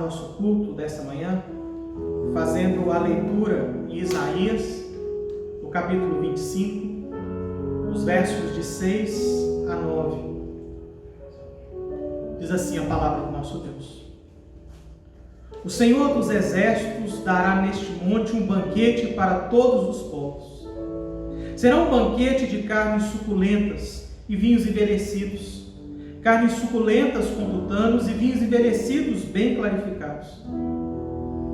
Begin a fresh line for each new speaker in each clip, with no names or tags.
nosso culto dessa manhã, fazendo a leitura em Isaías, no capítulo 25, os versos de 6 a 9. Diz assim a palavra do nosso Deus: O Senhor dos exércitos dará neste monte um banquete para todos os povos. Será um banquete de carnes suculentas e vinhos envelhecidos, carnes suculentas com tutanos e vinhos envelhecidos bem clarificados.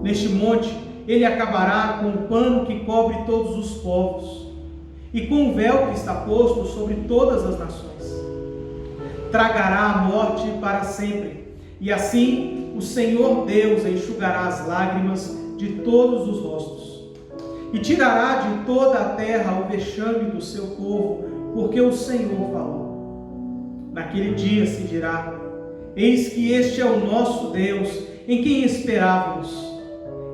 Neste monte ele acabará com o pano que cobre todos os povos e com o véu que está posto sobre todas as nações. Tragará a morte para sempre, e assim o Senhor Deus enxugará as lágrimas de todos os rostos e tirará de toda a terra o vexame do seu povo, porque o Senhor falou. Naquele dia se dirá: eis que este é o nosso Deus, em quem esperávamos,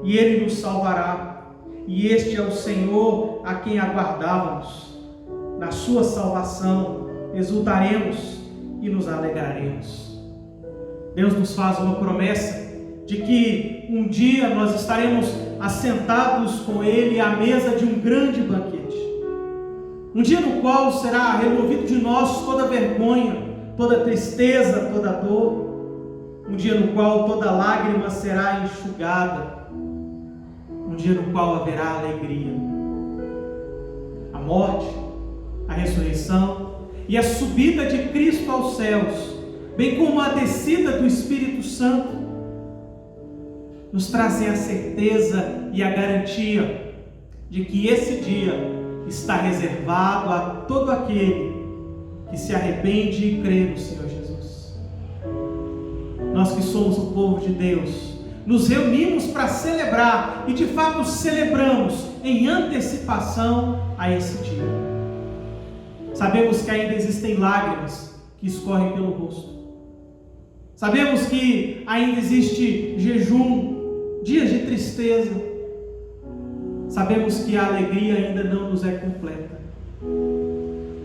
e ele nos salvará, e este é o Senhor a quem aguardávamos. Na sua salvação exultaremos e nos alegraremos. Deus nos faz uma promessa de que um dia nós estaremos assentados com Ele à mesa de um grande banquete. Um dia no qual será removido de nós toda vergonha, toda tristeza, toda dor. Um dia no qual toda lágrima será enxugada. Um dia no qual haverá alegria. A morte, a ressurreição e a subida de Cristo aos céus, bem como a descida do Espírito Santo, nos trazem a certeza e a garantia de que esse dia está reservado a todo aquele que se arrepende e crê no Senhor Jesus. Nós que somos o povo de Deus, nos reunimos para celebrar e de fato celebramos em antecipação a esse dia. Sabemos que ainda existem lágrimas que escorrem pelo rosto. Sabemos que ainda existe jejum, dias de tristeza. Sabemos que a alegria ainda não nos é completa.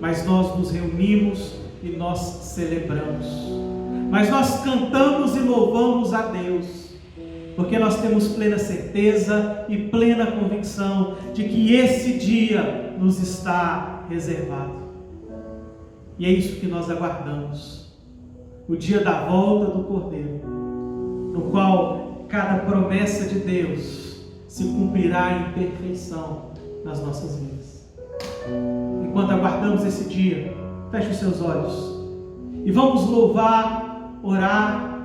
Mas nós nos reunimos e nós celebramos. Mas nós cantamos e louvamos a Deus, porque nós temos plena certeza e plena convicção de que esse dia nos está reservado. E é isso que nós aguardamos, o dia da volta do Cordeiro, no qual cada promessa de Deus se cumprirá em perfeição nas nossas vidas. Enquanto aguardamos esse dia, feche os seus olhos e vamos louvar, orar,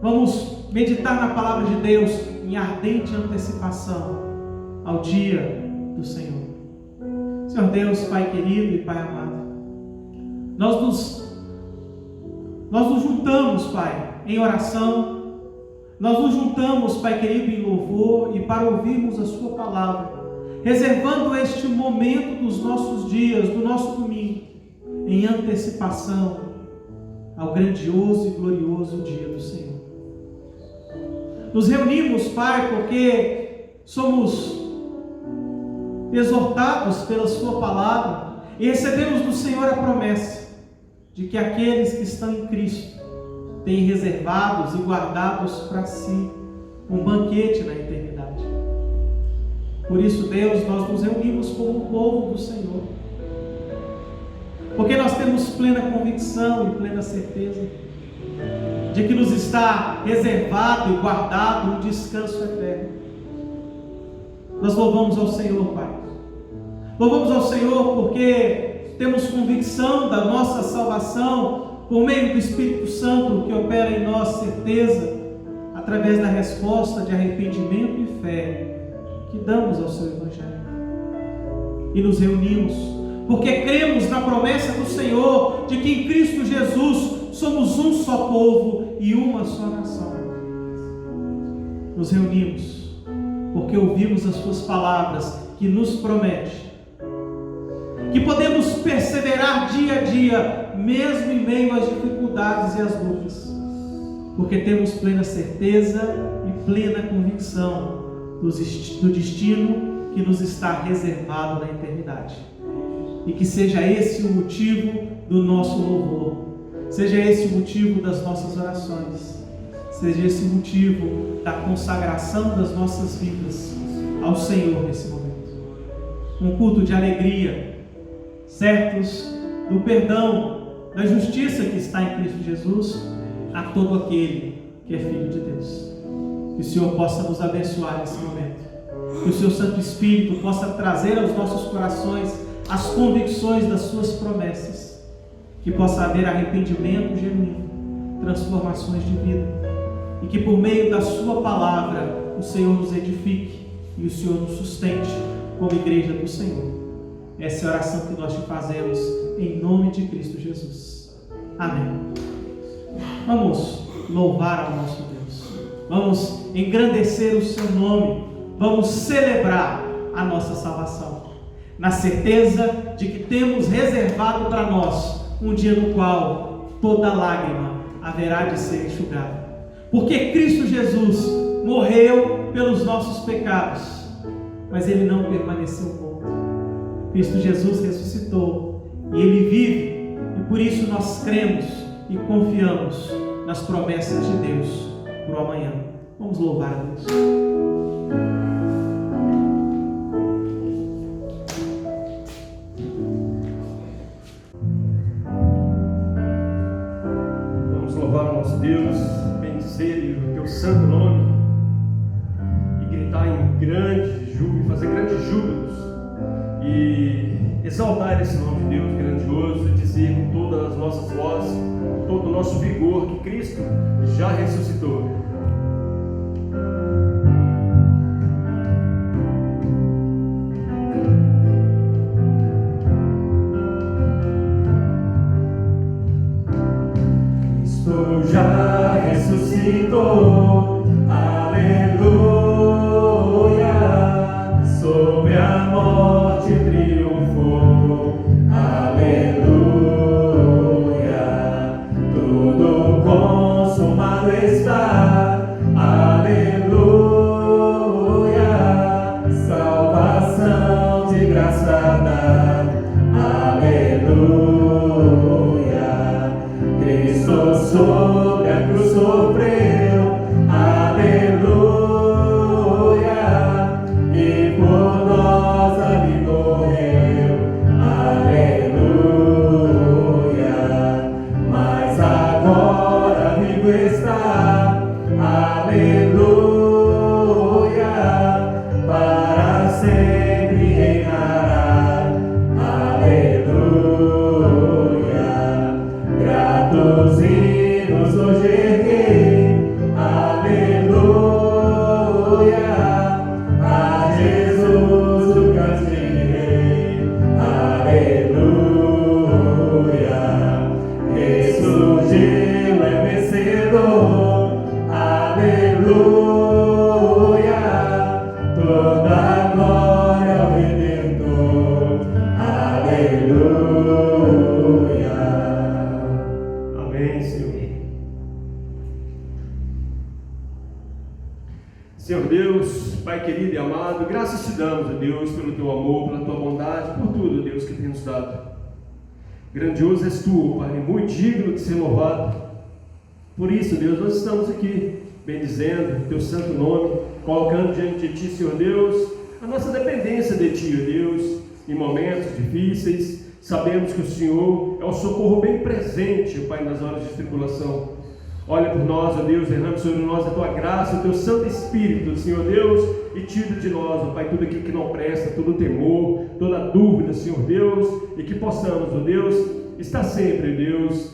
vamos meditar na palavra de Deus em ardente antecipação ao dia do Senhor. Senhor Deus, Pai querido e Pai amado, nós nos juntamos, Pai, em oração, nós nos juntamos, Pai querido, em louvor e para ouvirmos a Sua palavra, reservando este momento dos nossos dias, do nosso domingo, em antecipação ao grandioso e glorioso dia do Senhor. Nos reunimos, Pai, porque somos exortados pela Sua palavra e recebemos do Senhor a promessa de que aqueles que estão em Cristo têm reservados e guardados para si um banquete na eternidade. Por isso, Deus, nós nos reunimos como o povo do Senhor, porque nós temos plena convicção e plena certeza de que nos está reservado e guardado um descanso eterno. Nós louvamos ao Senhor, Pai. Louvamos ao Senhor porque temos convicção da nossa salvação por meio do Espírito Santo que opera em nós certeza através da resposta de arrependimento e fé que damos ao Seu Evangelho. E nos reunimos porque cremos na promessa do Senhor de que em Cristo Jesus somos um só povo e uma só nação. Nos reunimos porque ouvimos as Suas palavras que nos promete que podemos perseverar dia a dia, mesmo em meio às dificuldades e às lutas, porque temos plena certeza e plena convicção do destino que nos está reservado na eternidade. E que seja esse o motivo do nosso louvor, seja esse o motivo das nossas orações, seja esse motivo da consagração das nossas vidas ao Senhor nesse momento. Um culto de alegria, certos do perdão, da justiça que está em Cristo Jesus a todo aquele que é filho de Deus. Que o Senhor possa nos abençoar nesse momento. Que o seu Santo Espírito possa trazer aos nossos corações as convicções das suas promessas. Que possa haver arrependimento genuíno, transformações de vida. E que por meio da sua palavra o Senhor nos edifique e o Senhor nos sustente como igreja do Senhor. Essa é a oração que nós te fazemos em nome de Cristo Jesus. Amém. Vamos louvar ao nosso Deus. Vamos engrandecer o seu nome. Vamos celebrar a nossa salvação, na certeza de que temos reservado para nós um dia no qual toda lágrima haverá de ser enxugada. Porque Cristo Jesus morreu pelos nossos pecados, mas Ele não permaneceu morto. Cristo Jesus ressuscitou e Ele vive, e por isso nós cremos e confiamos nas promessas de Deus para o amanhã. Vamos louvar a Deus.
Vamos louvar o nosso Deus, bendizer o teu santo nome e gritar em grande júbilo, fazer grandes júbilos e exaltar esse nome de Deus grandioso e dizer com todas as nossas vozes, com todo o nosso vigor, que Cristo já ressuscitou. Cristo já ressuscitou, aleluia, sobre a morte triunfou, aleluia, tudo consumado está, aleluia, salvação de graça dá, aleluia, Cristo sobre a cruz sofreu, aleluia, e por nós ali morreu, aleluia, mas agora vivo está, aleluia, para sempre reinará, aleluia, gratos hinos hoje erguei, aleluia, a Jesus o cantarei, aleluia, ressurgiu, é vencedor, aleluia, toda a glória ao Redentor, aleluia. Amém, Senhor. Senhor Deus, Pai querido e amado, graças te damos, ó Deus, pelo teu amor, pela tua bondade, por tudo, Deus, que tem nos dado. Grandioso és tu, Pai, muito digno de ser louvado. Por isso, Deus, nós estamos aqui bendizendo o teu santo nome, colocando diante de ti, Senhor Deus, a nossa dependência de ti, ó Deus, em momentos difíceis. Sabemos que o Senhor é o socorro bem presente, Pai, nas horas de tribulação. Olha por nós, ó Deus, derrame sobre nós a tua graça, o teu Santo Espírito, Senhor Deus, e tira de nós, ó Pai, tudo aquilo que não presta, todo temor, toda dúvida, Senhor Deus, e que possamos, ó Deus, estar sempre, Deus,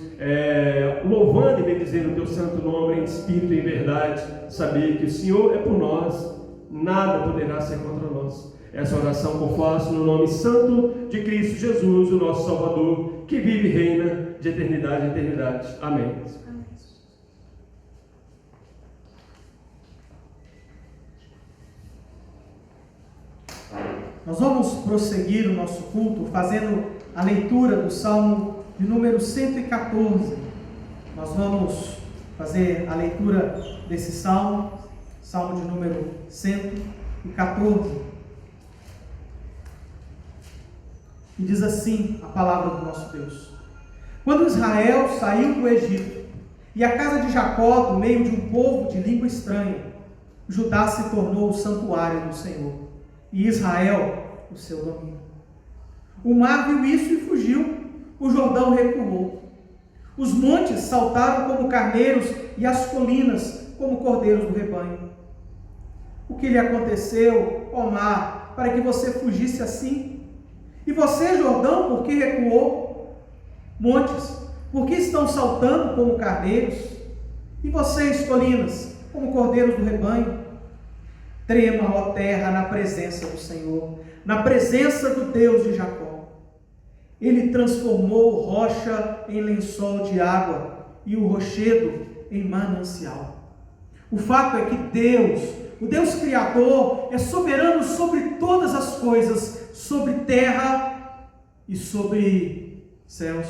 louvando e bendizendo o teu santo nome em espírito e em verdade, saber que o Senhor é por nós, nada poderá ser contra nós. Essa oração que eu faço no nome santo de Cristo Jesus, o nosso Salvador, que vive e reina de eternidade em eternidade. Amém.
Nós vamos prosseguir o nosso culto fazendo a leitura do Salmo de número 114. Nós vamos fazer a leitura desse Salmo, Salmo de número 114. E diz assim a palavra do nosso Deus: Quando Israel saiu do Egito, E a casa de Jacó, do meio de um povo de língua estranha, Judá se tornou o santuário do Senhor, e Israel o seu domínio. O mar viu isso e fugiu, o Jordão recuou. Os montes saltaram como carneiros e as colinas como cordeiros do rebanho. O que lhe aconteceu, ó mar, para que você fugisse assim? E você, Jordão, por que recuou? Montes, por que estão saltando como carneiros? E vocês, colinas, como cordeiros do rebanho? Trema, ó terra, na presença do Senhor, na presença do Deus de Jacó. Ele transformou rocha em lençol de água e o rochedo em manancial. O fato é que Deus, o Deus Criador, é soberano sobre todas as coisas, sobre terra e sobre céus.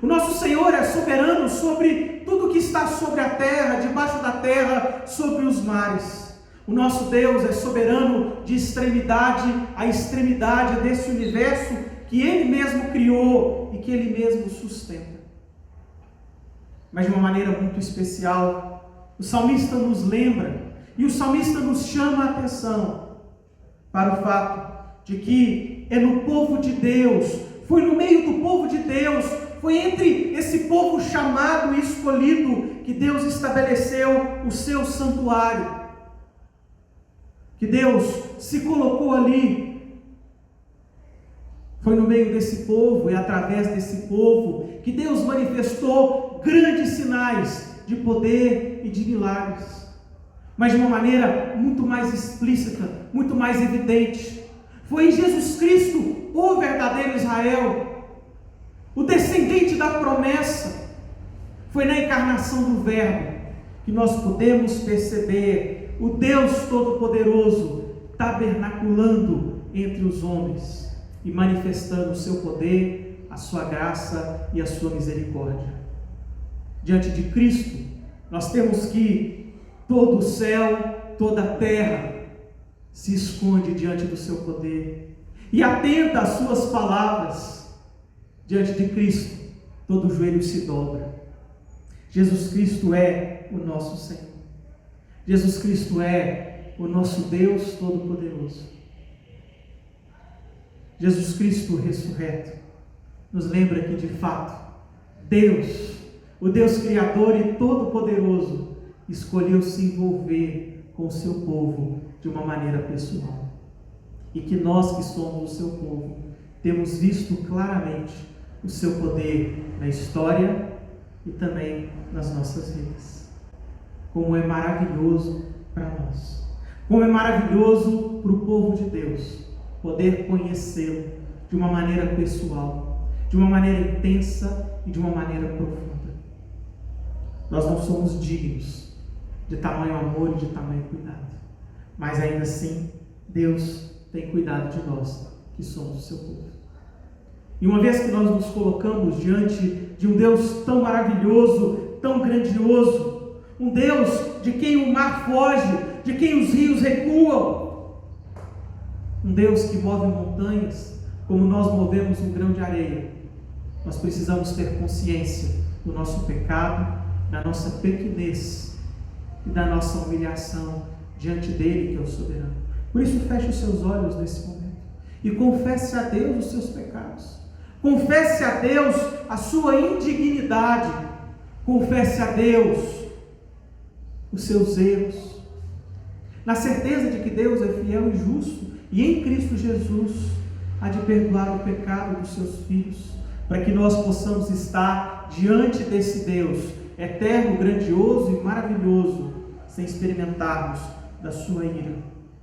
O nosso Senhor é soberano sobre tudo que está sobre a terra, debaixo da terra, sobre os mares. O nosso Deus é soberano de extremidade a extremidade desse universo que Ele mesmo criou e que Ele mesmo sustenta. Mas de uma maneira muito especial, o salmista nos lembra e o salmista nos chama a atenção para o fato de que é no povo de Deus, foi no meio do povo de Deus, foi entre esse povo chamado e escolhido que Deus estabeleceu o seu santuário, que Deus se colocou ali. Foi no meio desse povo e através desse povo que Deus manifestou grandes sinais de poder e de milagres, mas de uma maneira muito mais explícita, muito mais evidente. Foi em Jesus Cristo, o verdadeiro Israel, o descendente da promessa. Foi na encarnação do Verbo que nós podemos perceber o Deus Todo-Poderoso tabernaculando entre os homens e manifestando o seu poder, a sua graça e a sua misericórdia. Diante de Cristo, nós temos que todo o céu, toda a terra se esconde diante do seu poder e atenta às suas palavras. Diante de Cristo, todo joelho se dobra. Jesus Cristo é o nosso Senhor. Jesus Cristo é o nosso Deus Todo-Poderoso. Jesus Cristo ressurreto nos lembra que de fato Deus, o Deus Criador e Todo-Poderoso, escolheu se envolver com o seu povo de uma maneira pessoal, e que nós que somos o seu povo temos visto claramente o seu poder na história e também nas nossas vidas. Como é maravilhoso para nós, como é maravilhoso para o povo de Deus poder conhecê-lo de uma maneira pessoal, de uma maneira intensa e de uma maneira profunda. Nós não somos dignos de tamanho amor e de tamanho cuidado, mas ainda assim Deus tem cuidado de nós que somos o seu povo. E uma vez que nós nos colocamos diante de um Deus tão maravilhoso, tão grandioso, um Deus de quem o mar foge, de quem os rios recuam, um Deus que move montanhas como nós movemos um grão de areia, nós precisamos ter consciência do nosso pecado, da nossa pequenez e da nossa humilhação diante dele, que é o soberano. Por isso, feche os seus olhos nesse momento e confesse a Deus os seus pecados. Confesse a Deus a sua indignidade. Confesse a Deus os seus erros, na certeza de que Deus é fiel e justo e em Cristo Jesus há de perdoar o pecado dos seus filhos, para que nós possamos estar diante desse Deus eterno, grandioso e maravilhoso, sem experimentarmos da sua ira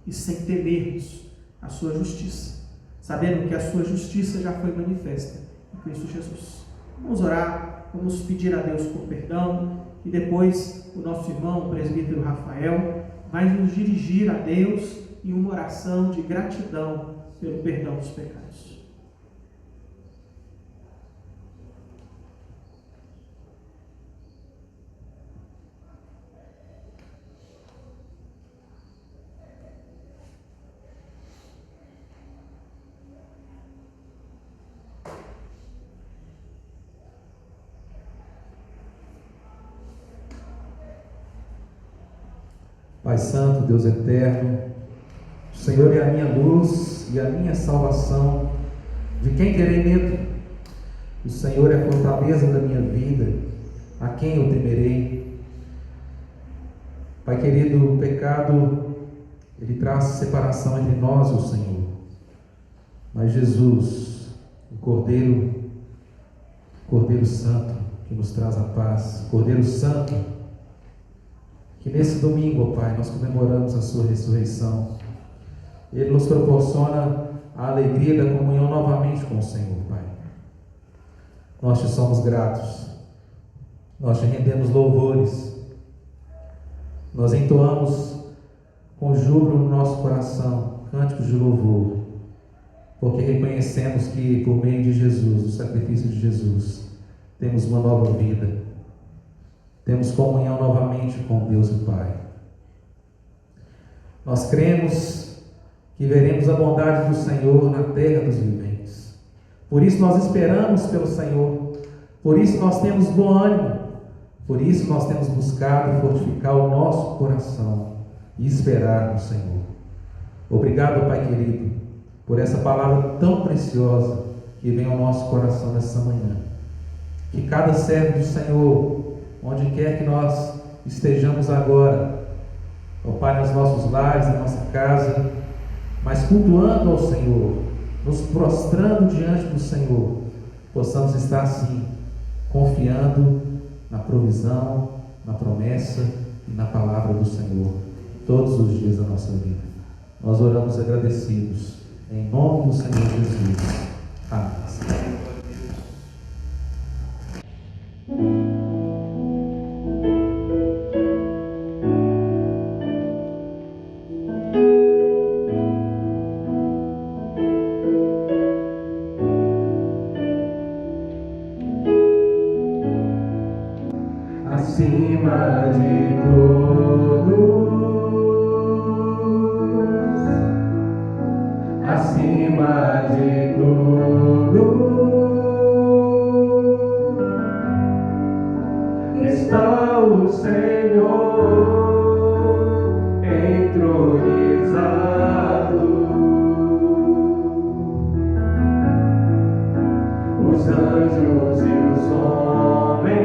e sem temermos a sua justiça, sabendo que a sua justiça já foi manifesta em Cristo Jesus. Vamos orar, vamos pedir a Deus por perdão, e depois o nosso irmão, o presbítero Rafael, vai nos dirigir a Deus em uma oração de gratidão pelo perdão dos pecados.
Pai Santo, Deus Eterno, o Senhor é a minha luz e a minha salvação. De quem terei medo? O Senhor é a fortaleza da minha vida. A quem eu temerei? Pai querido, o pecado, ele traz separação entre nós e o Senhor. Mas Jesus, o Cordeiro Santo, que nos traz a paz, Cordeiro Santo, que nesse domingo, ó Pai, nós comemoramos a sua ressurreição. Ele nos proporciona a alegria da comunhão novamente com o Senhor, Pai. Nós te somos gratos, nós te rendemos louvores, nós entoamos com júbilo no nosso coração cânticos de louvor, porque reconhecemos que por meio de Jesus, do sacrifício de Jesus, temos uma nova vida, temos comunhão novamente com Deus e Pai. Nós cremos que veremos a bondade do Senhor na terra dos viventes. Por isso nós esperamos pelo Senhor, por isso nós temos bom ânimo, por isso nós temos buscado fortificar o nosso coração e esperar no Senhor. Obrigado, Pai querido, por essa palavra tão preciosa que vem ao nosso coração nessa manhã. Que cada servo do Senhor, onde quer que nós estejamos agora, ó Pai, nos nossos lares, na nossa casa, mas cultuando ao Senhor, nos prostrando diante do Senhor, possamos estar assim, confiando na provisão, na promessa e na palavra do Senhor, todos os dias da nossa vida. Nós oramos agradecidos, em nome do Senhor Jesus. Amém.
Acima de todos, acima de todos, está o Senhor entronizado. Os anjos e os homens,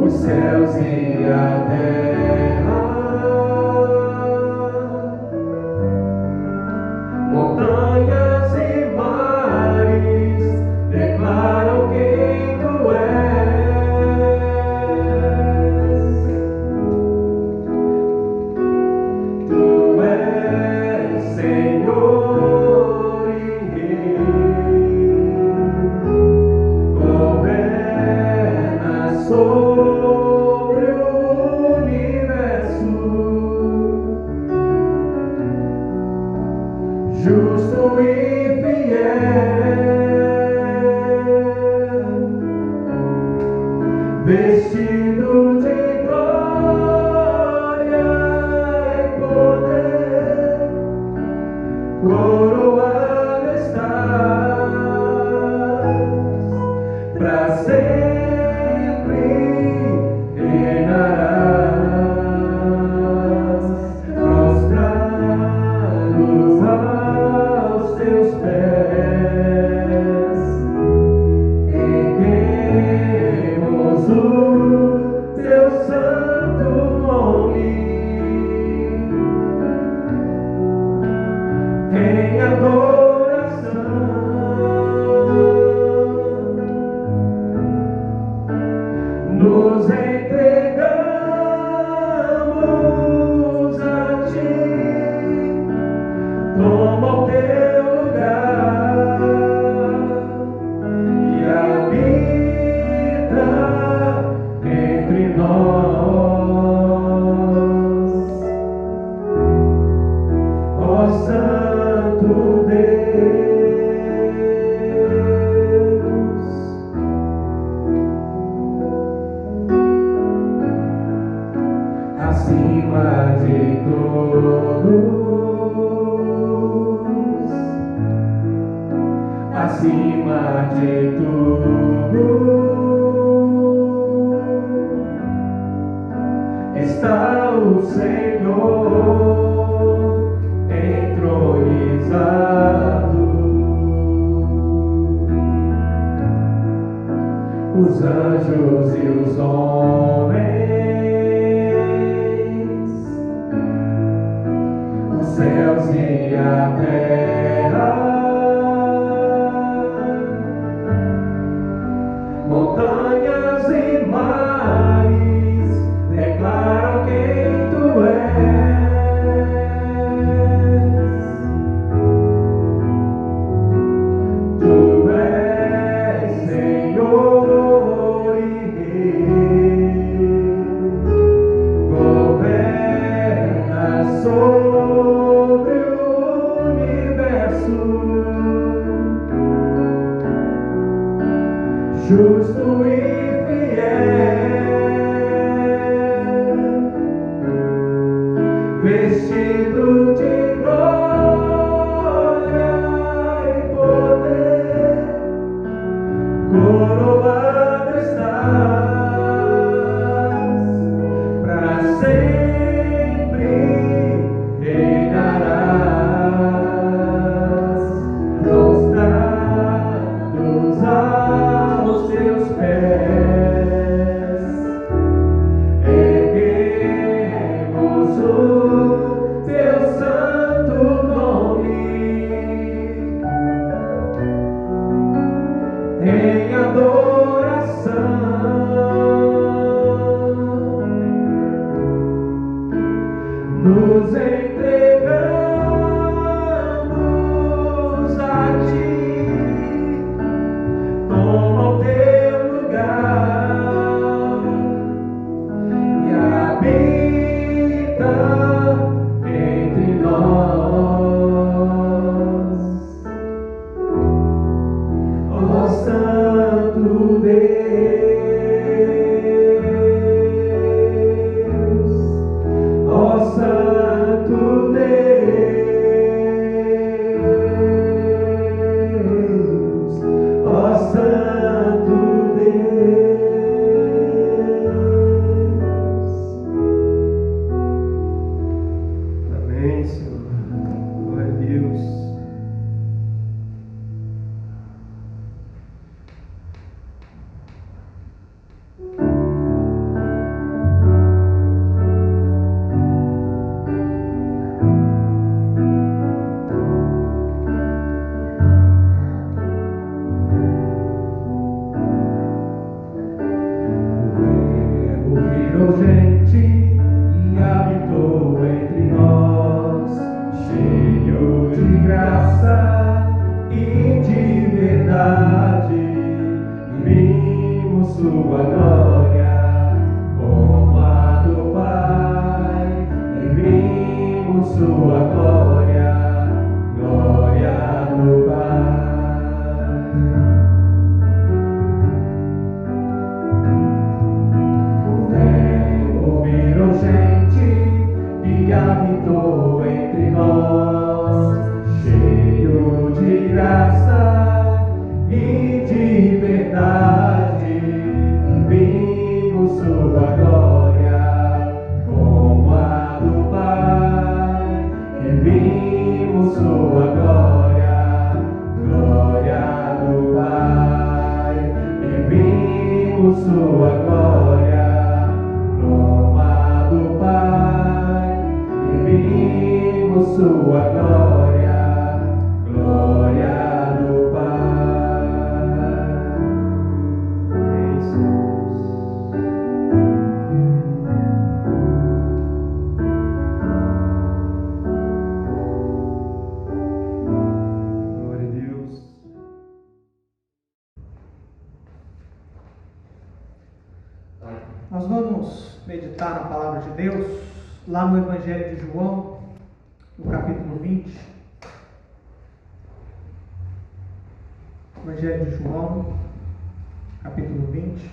os céus e a terra, montanhas e mares, declaram quem tu és. Tu és Senhor e Rei, governas sobre o universo, justo e fiel, vestido de glória e poder, coroado estás, para sempre reinarás, prostrados aos teus pés, erguemos o teu santo nome em adoração. Nos entregamos a ti, toma o teu lugar e habita entre nós, ó Santo Deus. Acima de todos, acima de tudo, anjos e os homens, os céus e a terra, montanhas e mares declaram quem tu és. Tu és Senhor e Rei, governa sobre o universo, justo e fiel, vestido de glória e poder, coroado estás, para sempre reinarás, prostrados aos teus pés, erguemos o teu santo nome em adoração. Nos entregamos a ti, toma o teu lugar e habita entre nós, ó Santo Deus, ó Santo Deus, ó Santo Deus. Amém, Senhor. Glória a Deus. O Verbo virou gente e habitou entre nós, cheio de graça e de verdade. Vimos sua glória como a do Pai, e vimos sua glória, glória do Pai. O Verbo virou gente e habitou entre nós, cheio de graça e de verdade. Vimos sua glória como a do Pai, e vimos sua glória, glória do Pai, e vimos sua glória como a do Pai, e vimos sua glória, glória do Pai. Amém, Senhor. Glória a Deus.
Nós vamos meditar na palavra de Deus lá no Evangelho de João, no capítulo 20. Evangelho de João, capítulo 20,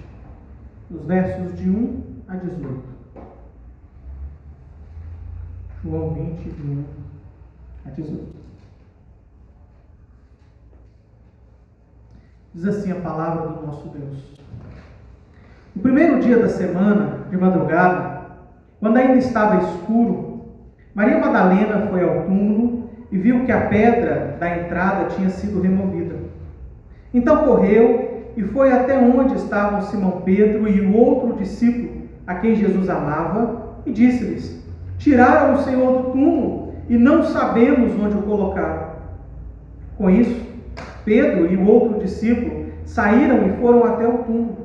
dos versos de 1 a 18. João 20, de 1 a 18. Diz assim a palavra do nosso Deus. No primeiro dia da semana, de madrugada, quando ainda estava escuro, Maria Madalena foi ao túmulo e viu que a pedra da entrada tinha sido removida. Então correu e foi até onde estavam Simão Pedro e o outro discípulo, a quem Jesus amava, e disse-lhes: tiraram o Senhor do túmulo e não sabemos onde o colocaram. Com isso, Pedro e o outro discípulo saíram e foram até o túmulo.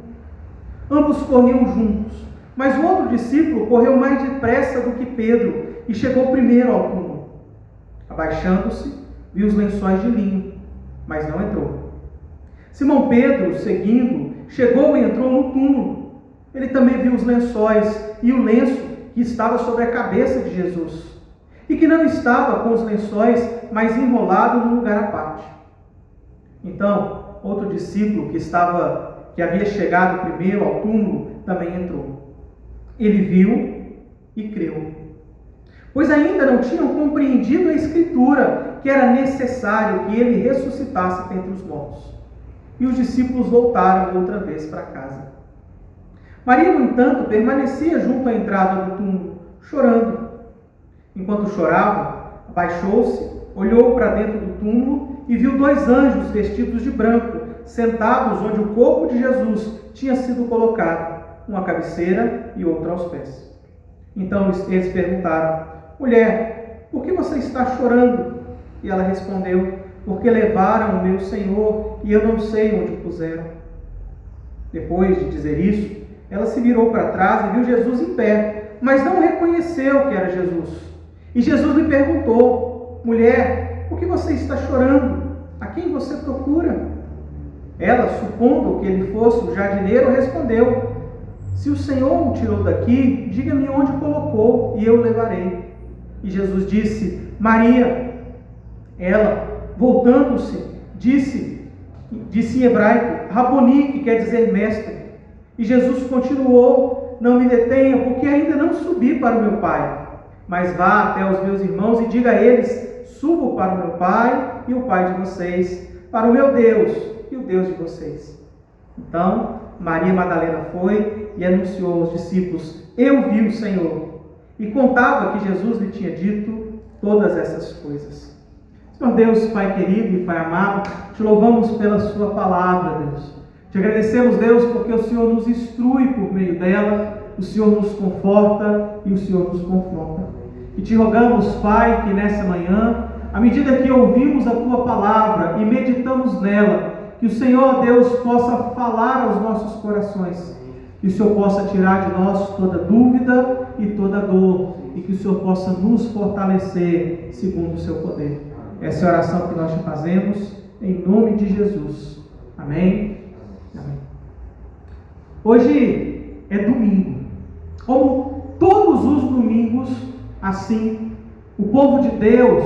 Ambos corriam juntos, mas o outro discípulo correu mais depressa do que Pedro e chegou primeiro ao túmulo. Abaixando-se, viu os lençóis de linho, mas não entrou. Simão Pedro, seguindo, chegou e entrou no túmulo. Ele também viu os lençóis e o lenço que estava sobre a cabeça de Jesus, e que não estava com os lençóis, mas enrolado num lugar à parte. Então, outro discípulo que havia chegado primeiro ao túmulo, também entrou. Ele viu e creu, pois ainda não tinham compreendido a Escritura, que era necessário que ele ressuscitasse dentre os mortos. E os discípulos voltaram outra vez para casa. Maria, no entanto, permanecia junto à entrada do túmulo, chorando. Enquanto chorava, abaixou-se, olhou para dentro do túmulo e viu 2 anjos vestidos de branco, sentados onde o corpo de Jesus tinha sido colocado, um à cabeceira e outro aos pés. Então eles perguntaram: mulher, por que você está chorando? E ela respondeu: porque levaram o meu Senhor e eu não sei onde o puseram. Depois de dizer isso, ela se virou para trás e viu Jesus em pé, mas não reconheceu que era Jesus. E Jesus lhe perguntou: mulher, por que você está chorando? A quem você procura? Ela, supondo que ele fosse o jardineiro, respondeu: se o Senhor o tirou daqui, diga-me onde o colocou e eu o levarei. E Jesus disse: Maria. Ela, voltando-se, disse em hebraico, Raboni, que quer dizer mestre. E Jesus continuou: não me detenha, porque ainda não subi para o meu Pai. Mas vá até os meus irmãos e diga a eles: subo para o meu Pai e o Pai de vocês, para o meu Deus e o Deus de vocês. Então, Maria Madalena foi e anunciou aos discípulos: eu vi o Senhor. E contava que Jesus lhe tinha dito todas essas coisas. Senhor Deus, Pai querido e Pai amado, te louvamos pela sua palavra, Deus. Te agradecemos, Deus, porque o Senhor nos instrui por meio dela, o Senhor nos conforta e o Senhor nos confronta. E te rogamos, Pai, que nessa manhã, à medida que ouvimos a tua palavra e meditamos nela, que o Senhor, Deus, possa falar aos nossos corações, que o Senhor possa tirar de nós toda dúvida e toda dor, e que o Senhor possa nos fortalecer segundo o seu poder. Essa é a oração que nós te fazemos, em nome de Jesus. Amém? Amém. Hoje é domingo. Como todos os domingos, assim, o povo de Deus,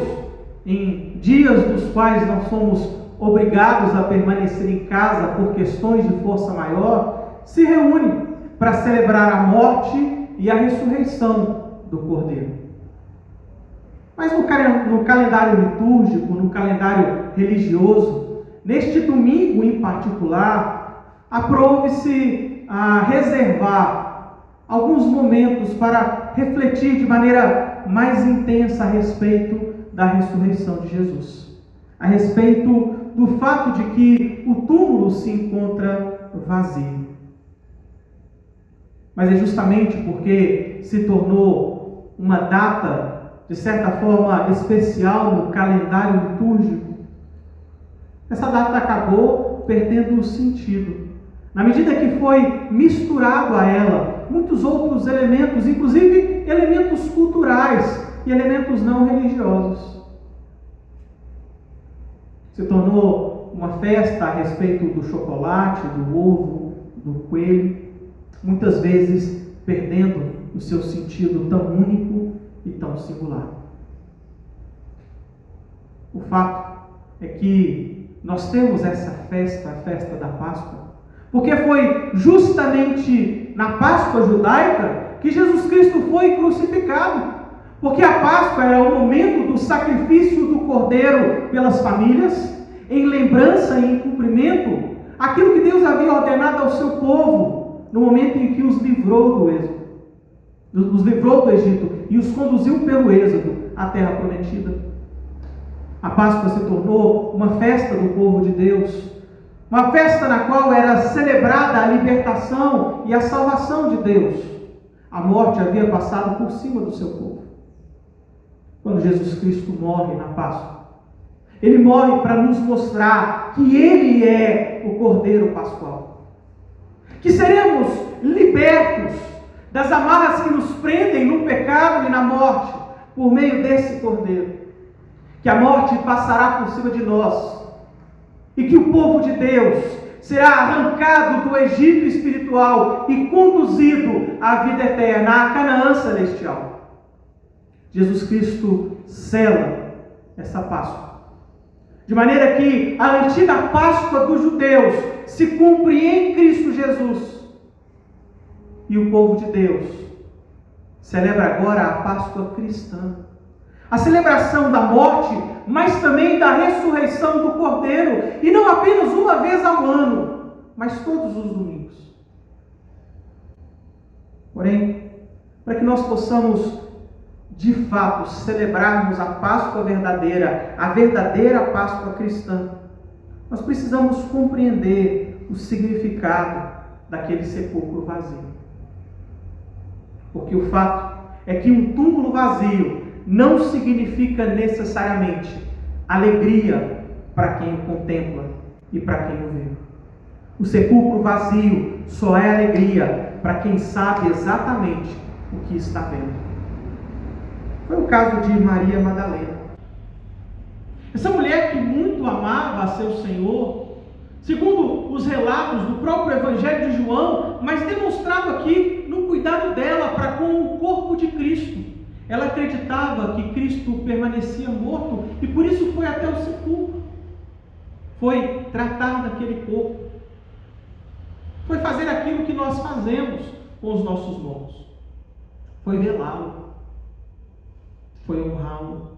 em dias dos quais não somos obrigados a permanecer em casa por questões de força maior, se reúne para celebrar a morte e a ressurreição do Cordeiro. Mas no calendário litúrgico, no calendário religioso, neste domingo em particular, aprove-se a reservar alguns momentos para refletir de maneira mais intensa a respeito da ressurreição de Jesus, a respeito do fato de que o túmulo se encontra vazio. Mas é justamente porque se tornou uma data, de certa forma, especial no calendário litúrgico, essa data acabou perdendo o sentido. Na medida que foi misturado a ela muitos outros elementos, inclusive elementos culturais e elementos não religiosos. Se tornou uma festa a respeito do chocolate, do ovo, do coelho, muitas vezes perdendo o seu sentido tão único e tão singular. O fato é que nós temos essa festa, a festa da Páscoa, porque foi justamente na Páscoa judaica que Jesus Cristo foi crucificado. Porque a Páscoa era o momento do sacrifício do Cordeiro pelas famílias, em lembrança e em cumprimento aquilo que Deus havia ordenado ao seu povo no momento em que os livrou do êxodo, os livrou do Egito e os conduziu pelo êxodo à terra prometida. A Páscoa se tornou uma festa do povo de Deus, Uma festa na qual era celebrada a libertação e a salvação de Deus. A morte havia passado por cima do seu povo. Quando Jesus Cristo morre na Páscoa, Ele morre para nos mostrar que Ele é o Cordeiro Pascual. Que seremos libertos das amarras que nos prendem no pecado e na morte, por meio desse Cordeiro. Que a morte passará por cima de nós. E que o povo de Deus será arrancado do Egito espiritual e conduzido à vida eterna, à Canaã celestial. Jesus Cristo sela essa Páscoa. De maneira que a antiga Páscoa dos judeus se cumpre em Cristo Jesus. E o povo de Deus celebra agora a Páscoa cristã. A celebração da morte, mas também da ressurreição do Cordeiro. E não apenas uma vez ao ano, mas todos os domingos. Porém, para que nós possamos, de fato, celebrarmos a Páscoa verdadeira, a verdadeira Páscoa cristã, nós precisamos compreender o significado daquele sepulcro vazio. Porque o fato é que um túmulo vazio não significa necessariamente alegria para quem o contempla e para quem o vê. O sepulcro vazio só é alegria para quem sabe exatamente o que está vendo. Foi o caso de Maria Madalena. Essa mulher que muito amava a seu Senhor, segundo os relatos do próprio Evangelho de João, mas demonstrado aqui no cuidado dela para com o corpo de Cristo. Ela acreditava que Cristo permanecia morto e por isso foi até o sepulcro. Foi tratar daquele corpo. Foi fazer aquilo que nós fazemos com os nossos mortos. Foi velá-lo. Foi honrá-lo.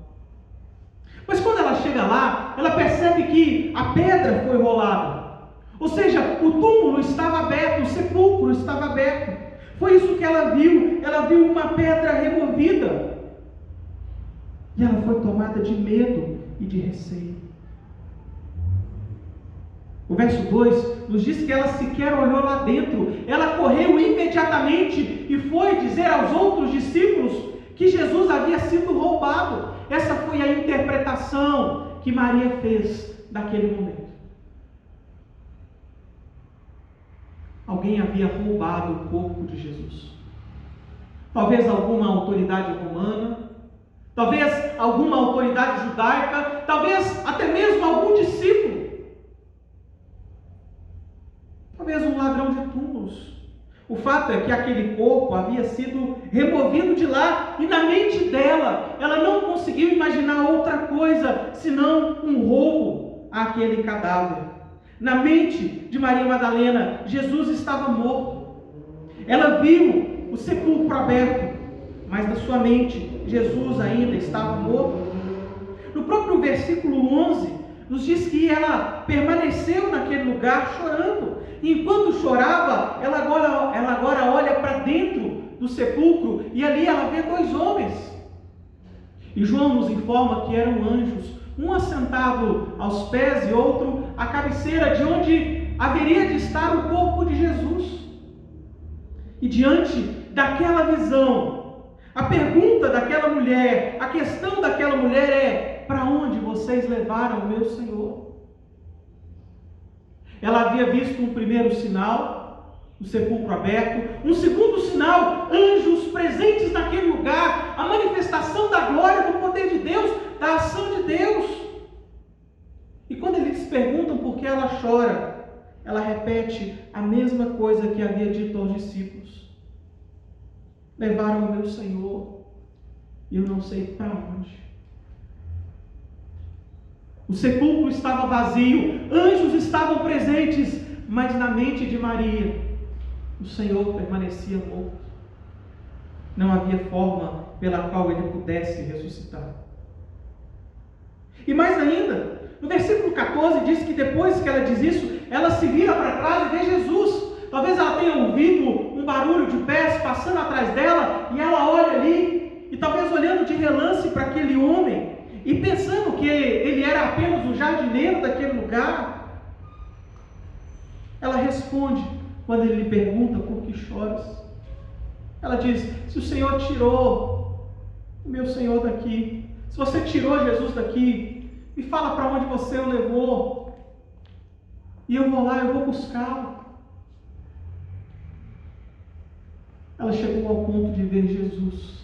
Mas quando ela chega lá, ela percebe que a pedra foi rolada. Ou seja, o túmulo estava aberto, o sepulcro estava aberto. Foi isso que ela viu. Ela viu uma pedra removida. E ela foi tomada de medo e de receio. O verso 2 nos diz que ela sequer olhou lá dentro. Ela correu imediatamente e foi dizer aos outros discípulos que Jesus havia sido roubado. Essa foi a interpretação que Maria fez daquele momento. Alguém havia roubado o corpo de Jesus. Talvez alguma autoridade romana, talvez alguma autoridade judaica, talvez até mesmo algum discípulo. Talvez um ladrão de túmulos. O fato é que aquele corpo havia sido removido de lá e na mente dela, ela não conseguiu imaginar outra coisa senão um roubo àquele cadáver. Na mente de Maria Madalena, Jesus estava morto. Ela viu o sepulcro aberto, mas na sua mente, Jesus ainda estava morto. No próprio versículo 11, nos diz que ela permaneceu naquele lugar chorando. E enquanto chorava, ela agora olha para dentro do sepulcro e ali ela vê dois homens. E João nos informa que eram anjos, um assentado aos pés e outro à cabeceira de onde haveria de estar o corpo de Jesus. E diante daquela visão, a pergunta daquela mulher, a questão daquela mulher é: para onde vocês levaram o meu Senhor? Ela havia visto um primeiro sinal, o sepulcro aberto, um segundo sinal, anjos presentes naquele lugar, a manifestação da glória, do poder de Deus, da ação de Deus. E quando eles perguntam por que ela chora, ela repete a mesma coisa que havia dito aos discípulos: levaram o meu Senhor e eu não sei para onde. O sepulcro estava vazio, anjos estavam presentes, mas na mente de Maria, o Senhor permanecia morto. Não havia forma pela qual ele pudesse ressuscitar. E mais ainda, no versículo 14 diz que depois que ela diz isso, ela se vira para trás e vê Jesus. Talvez ela tenha ouvido um barulho de pés passando atrás dela, e ela olha ali, e talvez olhando de relance para aquele homem, e pensando que ele era apenas o jardineiro daquele lugar. ela responde quando ele lhe pergunta: por que choras? Ela diz: se o Senhor tirou o meu Senhor daqui, se você tirou Jesus daqui, me fala para onde você o levou, e eu vou lá, eu vou buscá-lo. Ela chegou ao ponto de ver Jesus,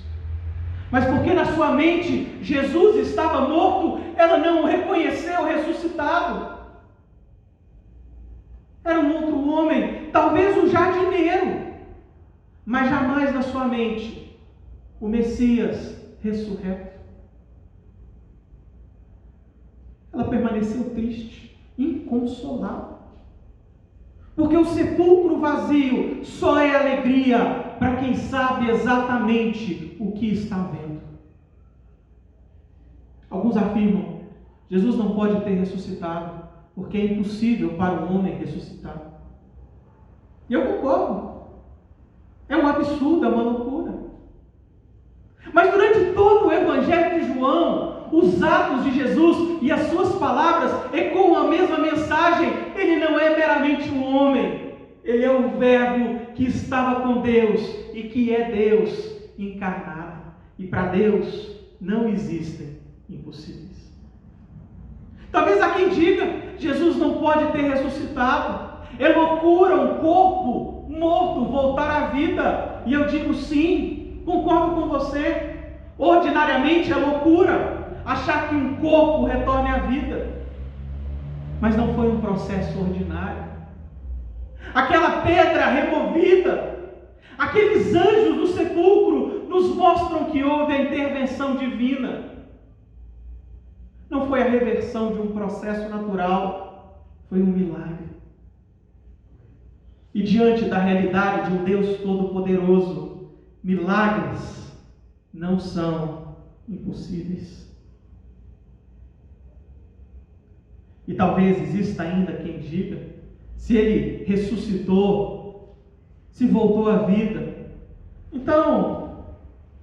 mas porque na sua mente Jesus estava morto, ela não o reconheceu ressuscitado. Era um outro homem, talvez um jardineiro, mas jamais na sua mente o Messias ressurreto. Ela permaneceu triste, inconsolável, porque o sepulcro vazio só é alegria para quem sabe exatamente o que está vendo. Alguns afirmam: Jesus não pode ter ressuscitado, porque é impossível para o homem ressuscitar. E eu concordo. É um absurdo, é uma loucura. Mas durante todo o Evangelho de João, os atos de Jesus e as suas palavras ecoam a mesma mensagem. Ele não é meramente um homem, ele é o Verbo que estava com Deus e que é Deus encarnado. E para Deus não existem impossíveis. Talvez há quem diga: Jesus não pode ter ressuscitado. É loucura um corpo morto voltar à vida. E eu digo sim, concordo com você. Ordinariamente é loucura achar que um corpo retorne à vida. Mas não foi um processo ordinário. Aquela pedra removida, aqueles anjos do sepulcro nos mostram que houve a intervenção divina. Não foi a reversão de um processo natural, foi um milagre. E diante da realidade de um Deus Todo-Poderoso, milagres não são impossíveis. E talvez exista ainda quem diga: se ele ressuscitou, se voltou à vida, então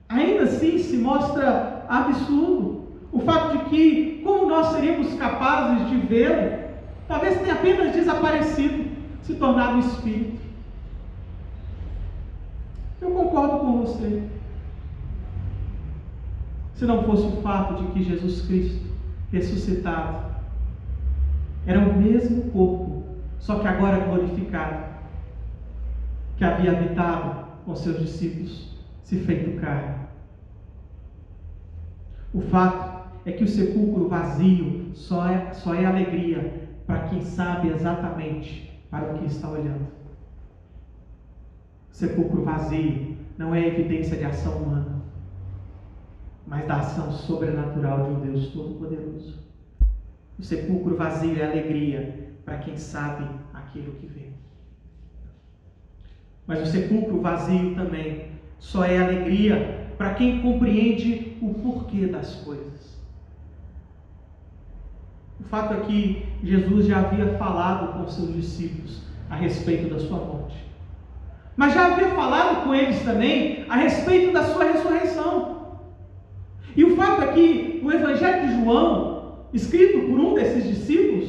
ainda assim se mostra absurdo o fato de que, como nós seríamos capazes de vê-lo, talvez tenha apenas desaparecido, se tornado espírito. Eu concordo com você. Se não fosse o fato de que Jesus Cristo, ressuscitado, era o mesmo corpo, só que agora glorificado, que havia habitado com seus discípulos, se feito carne. O fato é que o sepulcro vazio só é alegria para quem sabe exatamente para o que está olhando. O sepulcro vazio não é evidência de ação humana, mas da ação sobrenatural de um Deus Todo-Poderoso. O sepulcro vazio é alegria para quem sabe aquilo que vê. Mas o sepulcro vazio também só é alegria para quem compreende o porquê das coisas. O fato é que Jesus já havia falado com seus discípulos a respeito da sua morte, mas já havia falado com eles também a respeito da sua ressurreição. E o fato é que no Evangelho de João, escrito por um desses discípulos,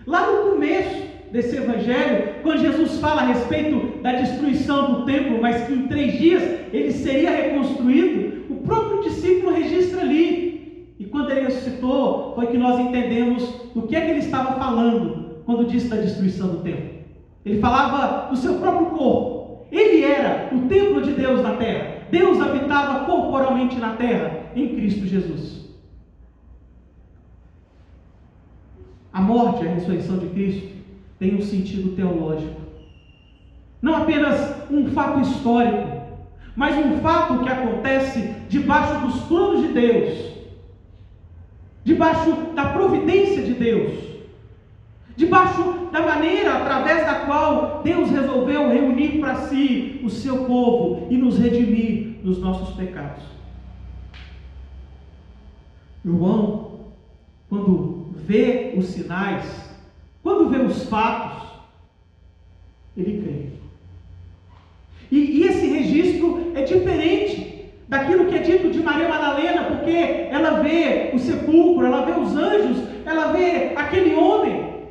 lá no começo desse Evangelho, quando Jesus fala a respeito da destruição do templo, mas que em 3 dias ele seria reconstruído, o próprio discípulo registra ali. E quando ele ressuscitou, foi que nós entendemos do que é que ele estava falando quando disse da destruição do templo. Ele falava do seu próprio corpo. Ele era o templo de Deus na terra. Deus habitava corporalmente na terra, em Cristo Jesus. A morte e a ressurreição de Cristo tem um sentido teológico. Não apenas um fato histórico, mas um fato que acontece debaixo dos planos de Deus, debaixo da providência de Deus, debaixo da maneira através da qual Deus resolveu reunir para si o seu povo e nos redimir dos nossos pecados. João, quando vê os sinais, quando vê os fatos, ele crê. E esse registro é diferente daquilo que é dito de Maria Madalena, porque ela vê o sepulcro, ela vê os anjos, ela vê aquele homem.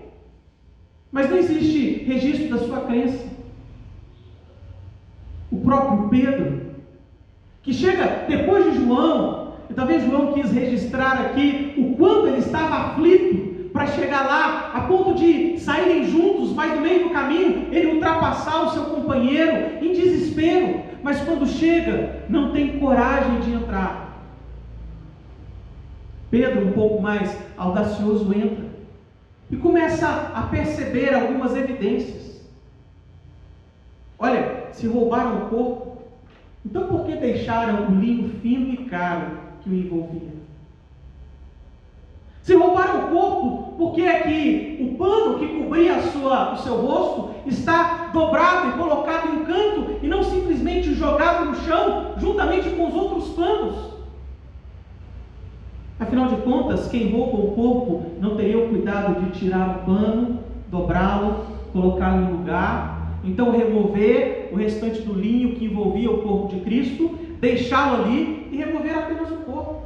Mas mas não existe registro da sua crença. O próprio Pedro, que chega depois de João, e talvez João quis registrar aqui o quanto ele estava aflito para chegar lá, a ponto de saírem juntos, mas no meio do caminho ele ultrapassar o seu companheiro em desespero, mas quando chega, não tem coragem de entrar. Pedro, um pouco mais audacioso, entra e começa a perceber algumas evidências. Olha, se roubaram o corpo, então por que deixaram o linho fino e caro que o envolvia? Se roubaram o corpo, por que é que o pano que cobria o seu rosto está dobrado e colocado em um canto e não simplesmente jogado no chão juntamente com os outros panos? Afinal de contas, quem rouba o corpo não teria o cuidado de tirar o pano, dobrá-lo, colocá-lo em lugar, então remover o restante do linho que envolvia o corpo de Cristo, deixá-lo ali e remover apenas o corpo.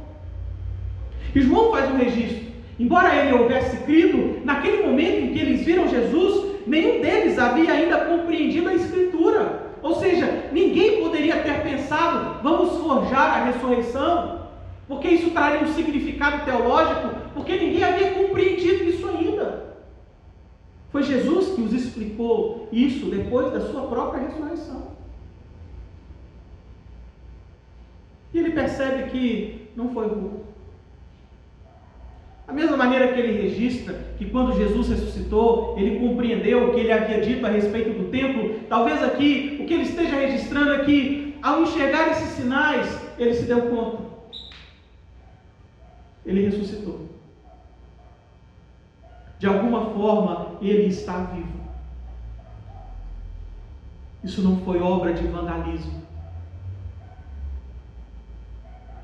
E João faz um registro. Embora ele houvesse crido, naquele momento em que eles viram Jesus, nenhum deles havia ainda compreendido a Escritura. Ou seja, ninguém poderia ter pensado, vamos forjar a ressurreição, porque isso traria um significado teológico, porque ninguém havia compreendido isso ainda. Foi Jesus que os explicou isso depois da sua própria ressurreição. E ele percebe que não foi roubo. Da mesma maneira que ele registra que quando Jesus ressuscitou, ele compreendeu o que ele havia dito a respeito do templo, talvez aqui o que ele esteja registrando é que, ao enxergar esses sinais, ele se deu conta. Ele ressuscitou. De alguma forma, ele está vivo. Isso não foi obra de vandalismo.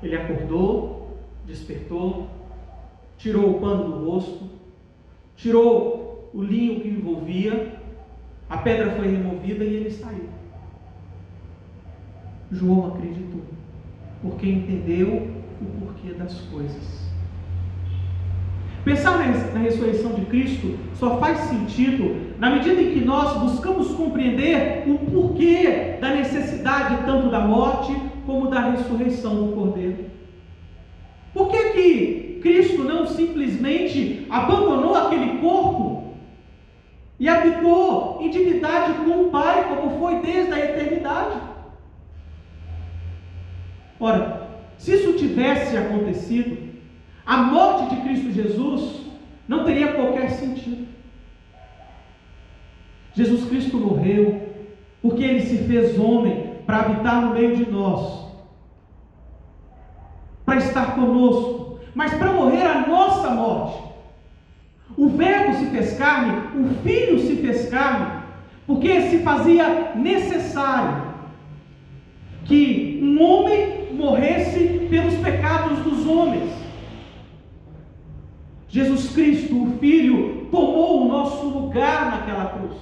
Ele acordou, despertou, tirou o pano do rosto, tirou o linho que o envolvia, a pedra foi removida e ele saiu. João acreditou, porque entendeu o porquê das coisas. Pensar na ressurreição de Cristo só faz sentido na medida em que nós buscamos compreender o porquê da necessidade tanto da morte como da ressurreição do Cordeiro. Por que que Cristo não simplesmente abandonou aquele corpo e habitou em divindade com o Pai, como foi desde a eternidade? Ora, se isso tivesse acontecido, a morte de Cristo Jesus não teria qualquer sentido. Jesus Cristo morreu porque Ele se fez homem para habitar no meio de nós, para estar conosco, mas para morrer a nossa morte. O Verbo se fez carne, o Filho se fez carne, porque se fazia necessário que um homem morresse pelos pecados dos homens. Jesus Cristo, o Filho, tomou o nosso lugar naquela cruz.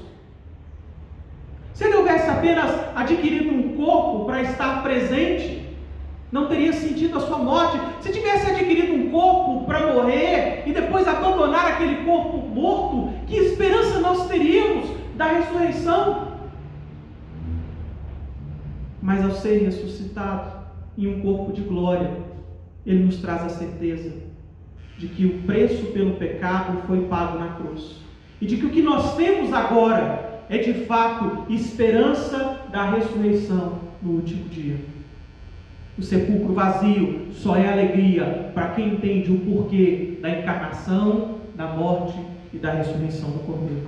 Se ele houvesse apenas adquirido um corpo para estar presente, não teria sentido a sua morte. Se tivesse adquirido um corpo para morrer e depois abandonar aquele corpo morto, que esperança nós teríamos da ressurreição? Mas ao ser ressuscitado em um corpo de glória, Ele nos traz a certeza de que o preço pelo pecado foi pago na cruz, e de que o que nós temos agora é de fato esperança da ressurreição no último dia. O sepulcro vazio só é alegria para quem entende o porquê da encarnação, da morte e da ressurreição do Cordeiro.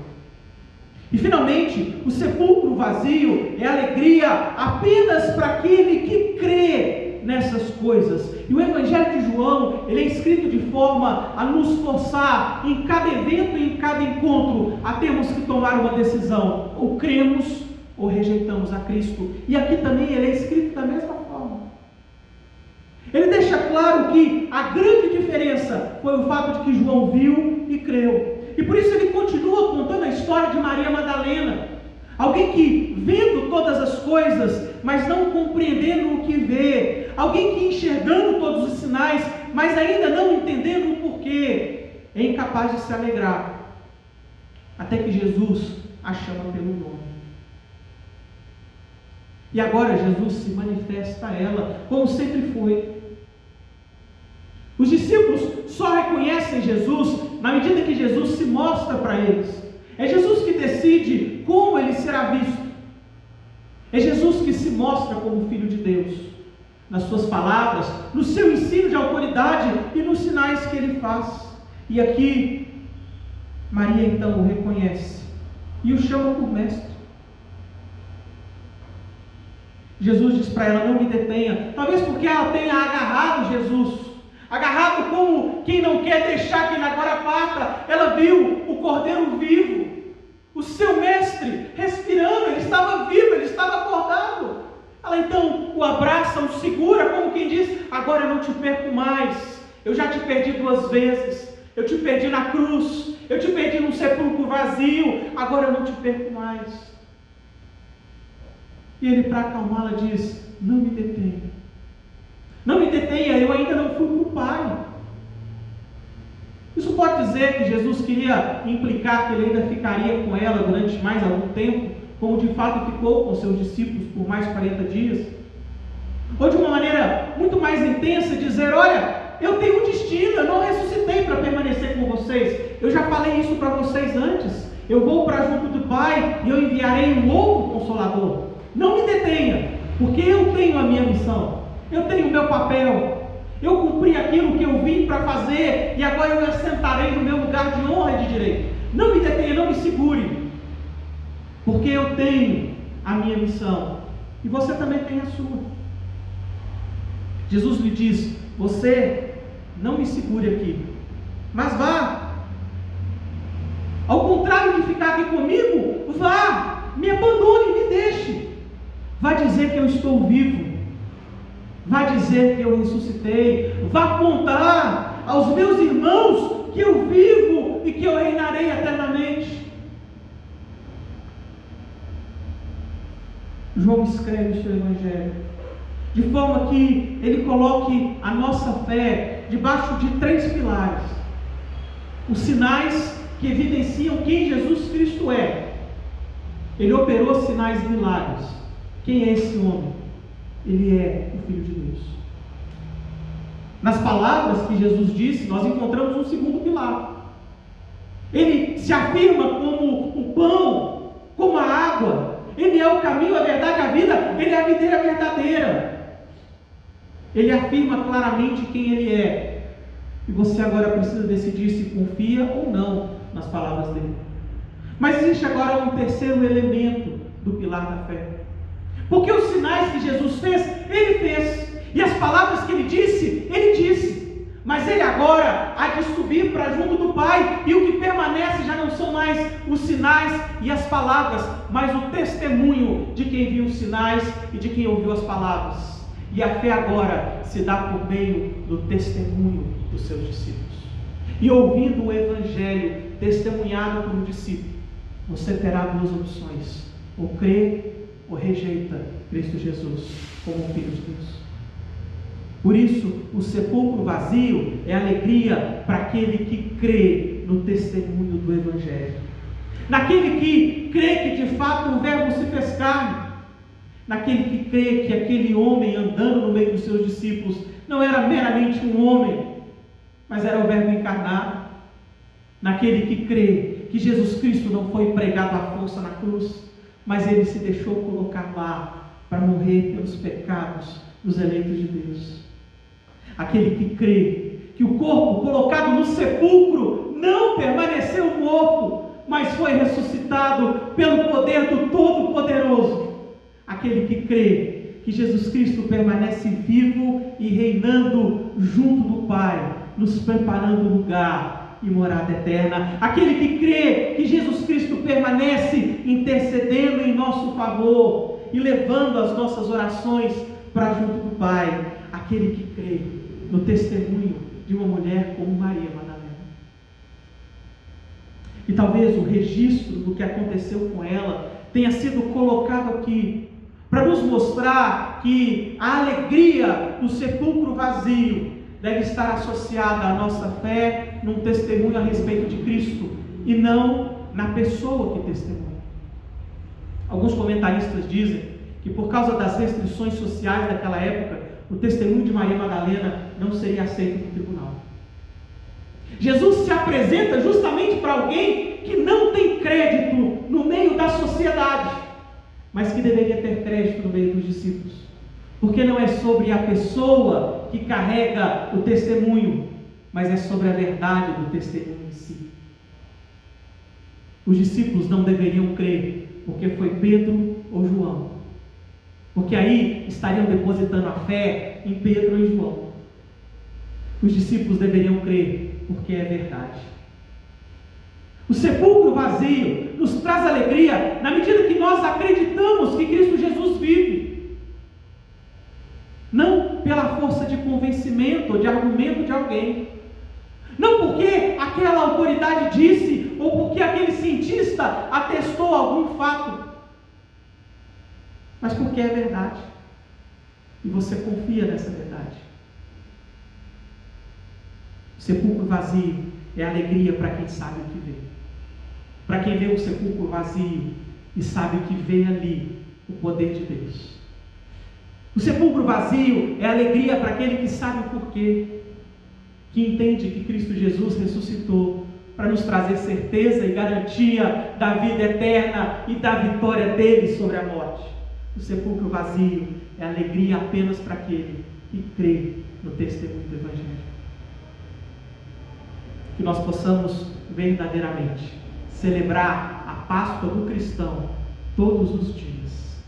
E finalmente, o sepulcro vazio é alegria apenas para aquele que crê nessas coisas. E o Evangelho de João, ele é escrito de forma a nos forçar, em cada evento e em cada encontro, a termos que tomar uma decisão: ou cremos ou rejeitamos a Cristo. E aqui também ele é escrito da mesma forma. Ele deixa claro que a grande diferença foi o fato de que João viu e creu. E por isso ele continua contando a história de Maria Madalena, alguém que vendo todas as coisas, mas não compreendendo o que vê, alguém que enxergando todos os sinais, mas ainda não entendendo o porquê, é incapaz de se alegrar. até que Jesus a chama pelo nome. E agora Jesus se manifesta a ela, como sempre foi. Os discípulos só reconhecem Jesus na medida que Jesus se mostra para eles. É Jesus que decide como ele será visto. É Jesus que se mostra como Filho de Deus, nas suas palavras, no seu ensino de autoridade e nos sinais que ele faz. E aqui, Maria então o reconhece e o chama por mestre. Jesus diz para ela: não me detenha. Talvez porque ela tenha agarrado Jesus, agarrado como quem não quer deixar que ele agora parta. Ela viu o Cordeiro vivo, o seu mestre respirando, ele estava vivo, ele estava acordado. Ela então o abraça, o segura, como quem diz: agora eu não te perco mais. Eu já te perdi 2 vezes. Eu te perdi na cruz, eu te perdi num sepulcro vazio, agora eu não te perco mais. E ele, para acalmá-la, diz: não me detenha. Não me detenha, eu ainda não fui para o Pai. Isso pode dizer que Jesus queria implicar que ele ainda ficaria com ela durante mais algum tempo, como de fato ficou com seus discípulos por mais 40 dias? Ou de uma maneira muito mais intensa, dizer: olha, eu tenho um destino, eu não ressuscitei para permanecer com vocês. Eu já falei isso para vocês antes. Eu vou para junto do Pai e eu enviarei um outro Consolador. Não me detenha, porque eu tenho a minha missão, eu tenho o meu papel, eu cumpri aquilo que eu vim para fazer e agora eu me assentarei no meu lugar de honra e de direito. Não me detenha, não me segure, porque eu tenho a minha missão e você também tem a sua. Jesus lhe diz: você não me segure aqui, mas vá. Ao contrário de ficar aqui comigo, vá, me abandone, me deixe. Vá dizer que eu estou vivo, vá dizer que eu ressuscitei, vá contar aos meus irmãos que eu vivo e que eu reinarei eternamente. João escreve o seu Evangelho de forma que ele coloque a nossa fé debaixo de 3 pilares: os sinais que evidenciam quem Jesus Cristo é. Ele operou sinais e milagres. Quem é esse homem? Ele é o Filho de Deus. Nas palavras que Jesus disse, nós encontramos um segundo pilar. Ele se afirma como o pão, como a água. Ele é o caminho, a verdade, a vida. Ele é a videira verdadeira. Ele afirma claramente quem ele é. E você agora precisa decidir se confia ou não nas palavras dele. Mas existe agora um terceiro elemento do pilar da fé. Porque os sinais que Jesus fez, ele fez. E as palavras que ele disse. Mas ele agora há de subir para junto do Pai. E o que permanece já não são mais os sinais e as palavras, mas o testemunho de quem viu os sinais e de quem ouviu as palavras. E a fé agora se dá por meio do testemunho dos seus discípulos. E ouvindo o Evangelho testemunhado por um discípulo, você terá 2 opções: ou crê ou rejeita Cristo Jesus como Filho de Deus. Por isso, o sepulcro vazio é alegria para aquele que crê no testemunho do Evangelho, naquele que crê que de fato o Verbo se fez carne, naquele que crê que aquele homem andando no meio dos seus discípulos não era meramente um homem, mas era o Verbo encarnado, naquele que crê que Jesus Cristo não foi pregado à força na cruz, mas ele se deixou colocar lá para morrer pelos pecados dos eleitos de Deus. Aquele que crê que o corpo colocado no sepulcro não permaneceu morto, mas foi ressuscitado pelo poder do Todo-Poderoso. Aquele que crê que Jesus Cristo permanece vivo e reinando junto do Pai, nos preparando lugar e morada eterna. Aquele que crê que Jesus Cristo permanece intercedendo em nosso favor e levando as nossas orações para junto do Pai. Aquele que crê no testemunho de uma mulher como Maria Madalena. E talvez o registro do que aconteceu com ela tenha sido colocado aqui para nos mostrar que a alegria do sepulcro vazio deve estar associada à nossa fé num testemunho a respeito de Cristo e não na pessoa que testemunha. Alguns comentaristas dizem que por causa das restrições sociais daquela época, o testemunho de Maria Madalena não seria aceito no tribunal. Jesus se apresenta justamente para alguém que não tem crédito no meio da sociedade, mas que deveria ter crédito no meio dos discípulos. Porque não é sobre a pessoa que carrega o testemunho, mas é sobre a verdade do testemunho em si. Os discípulos não deveriam crer, porque foi Pedro ou João. Porque aí estariam depositando a fé em Pedro e João. Os discípulos deveriam crer, porque é verdade. O sepulcro vazio nos traz alegria na medida que nós acreditamos que Cristo Jesus vive. Não pela força de convencimento ou de argumento de alguém. Não porque aquela autoridade disse ou porque aquele cientista atestou algum fato. Mas porque é verdade. E você confia nessa verdade. O sepulcro vazio é alegria para quem sabe o que vê. Para quem vê um sepulcro vazio e sabe que vê ali o poder de Deus. O sepulcro vazio é alegria para aquele que sabe o porquê, que entende que Cristo Jesus ressuscitou para nos trazer certeza e garantia da vida eterna e da vitória dele sobre a morte. O sepulcro vazio é alegria apenas para aquele que crê no testemunho do Evangelho. Que nós possamos verdadeiramente celebrar a Páscoa do cristão todos os dias.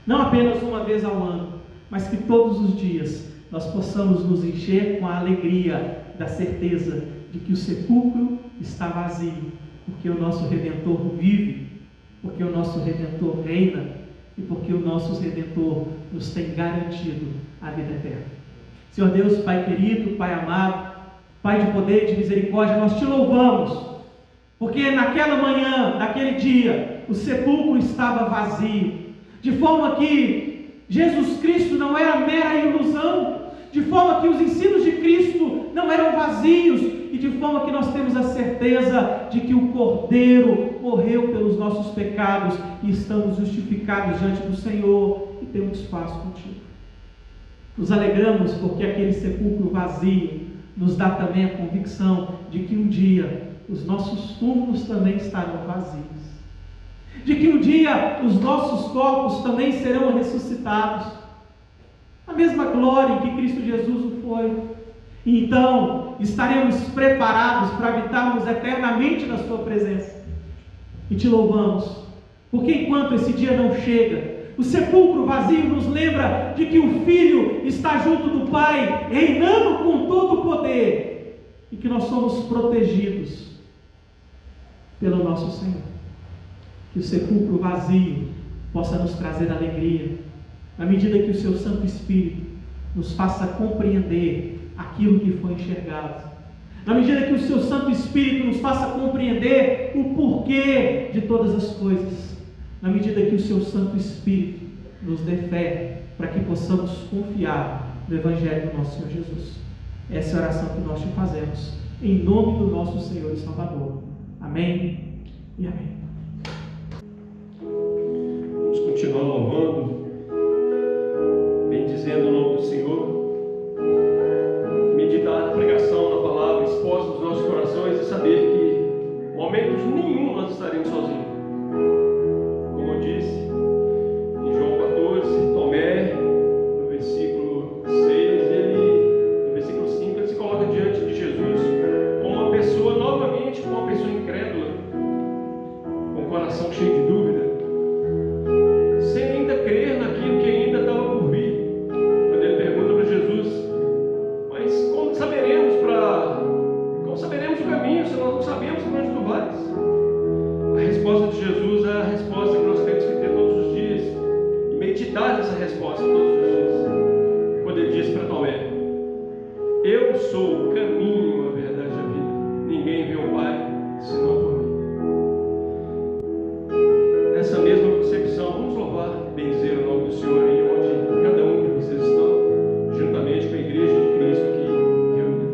Não apenas uma vez ao ano, mas que todos os dias nós possamos nos encher com a alegria da certeza de que o sepulcro está vazio, porque o nosso Redentor vive, porque o nosso Redentor reina e porque o nosso Redentor nos tem garantido a vida eterna. Senhor Deus, Pai querido, Pai amado, Pai de poder e de misericórdia, nós te louvamos, porque naquela manhã, naquele dia, o sepulcro estava vazio, de forma que Jesus Cristo não era mera ilusão, de forma que os ensinos de Cristo não eram vazios, e de forma que nós temos a certeza de que o Cordeiro morreu pelos nossos pecados, e estamos justificados diante do Senhor, e temos paz contigo. Nos alegramos porque aquele sepulcro vazio nos dá também a convicção de que um dia os nossos túmulos também estarão vazios, de que um dia os nossos corpos também serão ressuscitados, a mesma glória em que Cristo Jesus o foi, e então estaremos preparados para habitarmos eternamente na sua presença, e te louvamos, porque enquanto esse dia não chega, o sepulcro vazio nos lembra de que o Filho está junto do Pai, reinando com todo o poder, e que nós somos protegidos pelo nosso Senhor. Que o sepulcro vazio possa nos trazer alegria, na medida que o seu Santo Espírito nos faça compreender aquilo que foi enxergado, na medida que o seu Santo Espírito nos faça compreender o porquê de todas as coisas, na medida que o seu Santo Espírito nos dê fé, para que possamos confiar no Evangelho do nosso Senhor Jesus. Essa é a oração que nós te fazemos, em nome do nosso Senhor e Salvador. Amém e amém.
Vamos continuar louvando, bendizendo o nome do Senhor, meditar na pregação, na palavra, exposta nos nossos corações e saber que, em momentos nenhum, nós estaremos sozinhos. Como eu disse, em João 14, Tomé, no versículo 6, no versículo 5, ele se coloca diante de Jesus como uma pessoa, novamente, como uma pessoa incrédula, com o coração cheio de dúvida, sem ainda crer naquilo que ainda estava por vir. Quando ele pergunta para Jesus: mas como saberemos o caminho se nós não sabemos para onde tu vais? A resposta de Jesus é a resposta que nós temos que ter todos os dias e meditar nessa resposta todos os dias. Quando ele diz para Tomé: eu sou o caminho, a verdade e a vida, ninguém vê o Pai senão por mim. Nessa mesma concepção, vamos louvar, bendizer o nome do Senhor aí onde cada um de vocês estão, juntamente com a igreja de Cristo aqui reunida.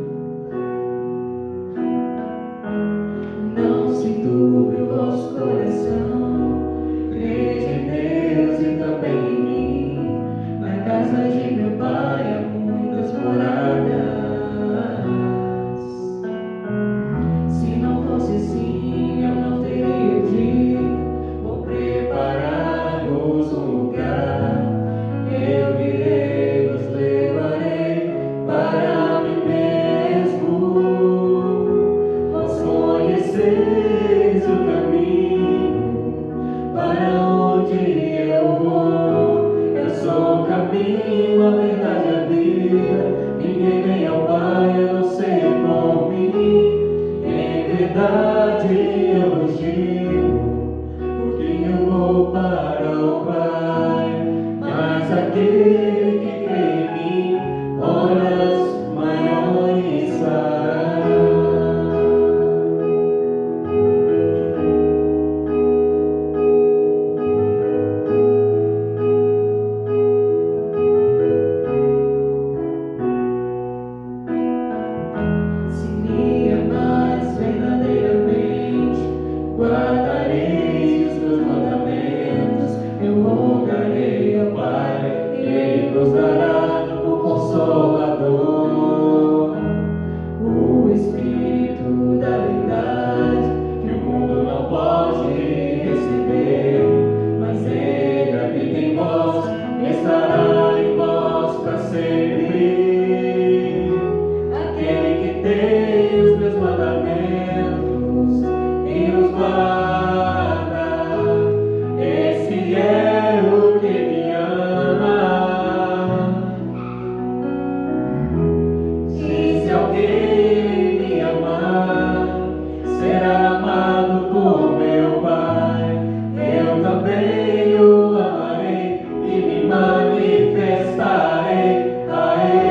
Não se turbe o vosso verdade eu vos digo, porque eu vou para o Pai, mas aquele que crê em mim, obras maiores fará. Se me amares verdadeiramente, guardareis os meus mandamentos. Eu rogarei ao Pai, e Ele vos dará o Consolador, o Espírito da verdade, que o mundo não pode receber, mas Ele habita em vós, estará em vós para sempre. Aquele que tem os meus mandamentos e os guarda, esse é o que me ama. Se alguém me amar, será amado por meu Pai. Eu também o amarei e me manifestarei a Ele.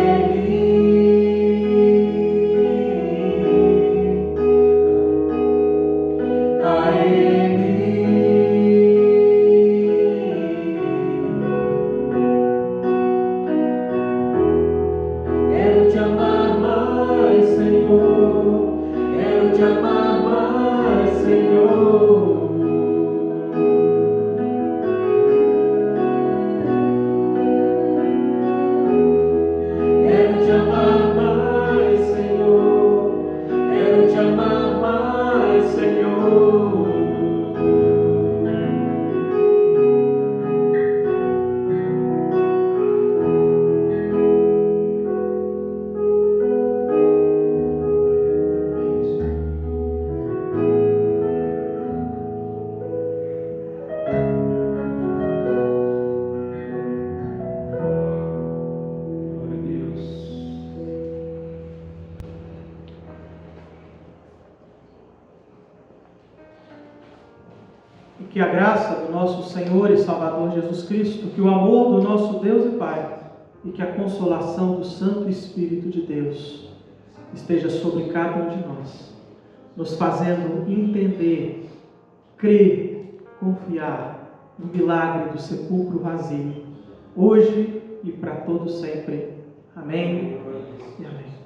A Ele. Quero te amar mais, Senhor. Quero te amar mais, Senhor. Quero te amar mais, Senhor. Quero te amar mais, Senhor.
Glória a Deus.
E que a graça do nosso Senhor e Salvador Jesus Cristo, que o amor do nosso Deus e Pai e que a consolação do Santo Espírito de Deus esteja sobre cada um de nós, nos fazendo entender, crer, confiar no milagre do sepulcro vazio, hoje e para todo sempre. Amém e amém.